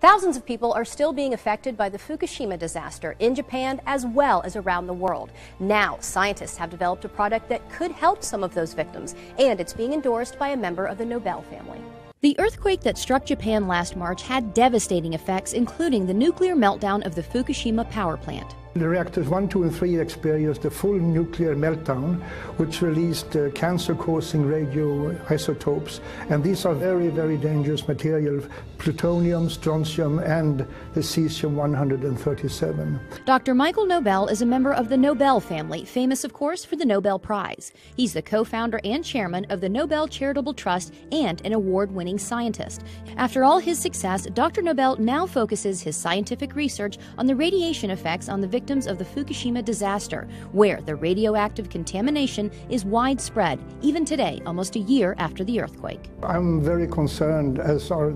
Thousands of people are still being affected by the Fukushima disaster in Japan as well as around the world. Now, scientists have developed a product that could help some of those victims, and it's being endorsed by a member of the Nobel family. The earthquake that struck Japan last March had devastating effects, including the nuclear meltdown of the Fukushima power plant. The reactors 1, 2, and 3 experienced a full nuclear meltdown, which released cancer-causing radioisotopes. And these are very, very dangerous material, plutonium, strontium, and the cesium-137. Dr. Michael Nobel is a member of the Nobel family, famous, of course, for the Nobel Prize. He's the co-founder and chairman of the Nobel Charitable Trust and an award-winning scientist. After all his success, Dr. Nobel now focuses his scientific research on the radiation effects on the victims of the Fukushima disaster, where the radioactive contamination is widespread, even today, almost a year after the earthquake. I'm very concerned, as are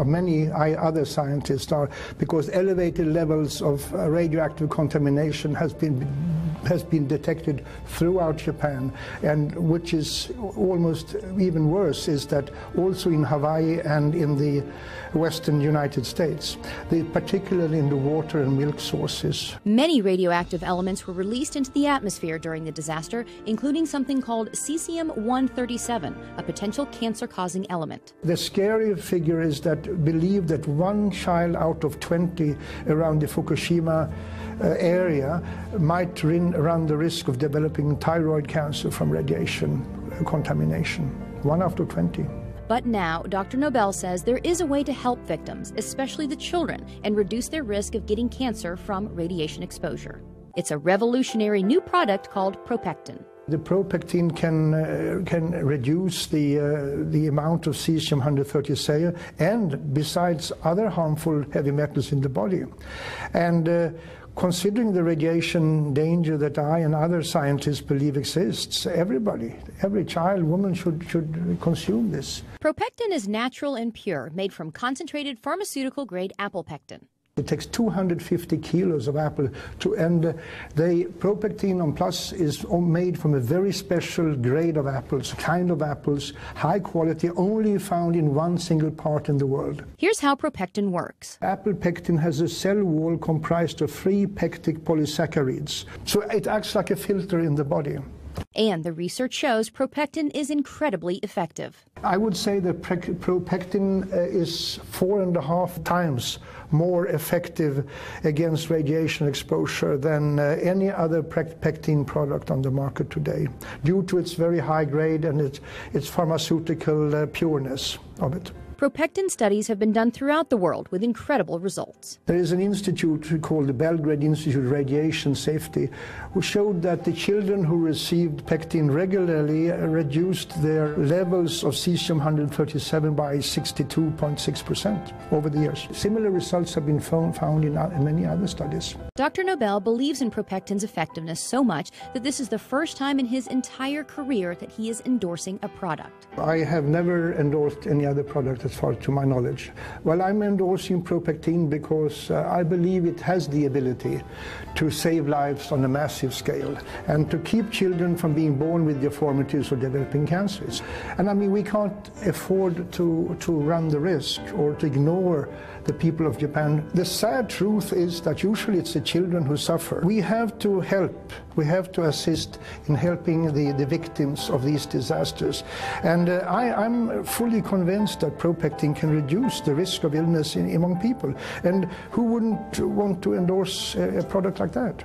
many other scientists are, because elevated levels of radioactive contamination has been detected throughout Japan, and which is almost even worse is that also in Hawaii and in the western United States, particularly in the water and milk sources. Many radioactive elements were released into the atmosphere during the disaster, including something called cesium-137, a potential cancer-causing element. The scary figure is that believe that 1 child out of 20 around the Fukushima area might run the risk of developing thyroid cancer from radiation contamination. 1 out of 20. But now, Dr. Nobel says there is a way to help victims, especially the children, and reduce their risk of getting cancer from radiation exposure. It's a revolutionary new product called ProPectin. The ProPectin can reduce the amount of cesium-137 and besides other harmful heavy metals in the body. And considering the radiation danger that I and other scientists believe exists, every child, woman should consume this. ProPectin is natural and pure, made from concentrated pharmaceutical-grade apple pectin. It takes 250 kilos of apple and the ProPectin on Plus is made from a very special grade of apples, kind of apples, high quality, only found in one single part in the world. Here's how ProPectin works. Apple pectin has a cell wall comprised of 3 pectic polysaccharides, so it acts like a filter in the body. And the research shows ProPectin is incredibly effective. I would say that ProPectin is 4.5 times more effective against radiation exposure than any other pectin product on the market today, due to its very high grade and its pharmaceutical pureness of it. ProPectin studies have been done throughout the world with incredible results. There is an institute called the Belgrade Institute of Radiation Safety, who showed that the children who received pectin regularly reduced their levels of cesium-137 by 62.6% over the years. Similar results have been found in many other studies. Dr. Nobel believes in ProPectin's effectiveness so much that this is the first time in his entire career that he is endorsing a product. I have never endorsed any other product as far to my knowledge. Well, I'm endorsing ProPectin because I believe it has the ability to save lives on a massive scale and to keep children from being born with deformities or developing cancers. And I mean, we can't afford to run the risk or to ignore the people of Japan. The sad truth is that usually it's the children who suffer. We have to help, we have to assist in helping the victims of these disasters. And I'm fully convinced that ProPectin can reduce the risk of illness among people. And who wouldn't want to endorse a product like that?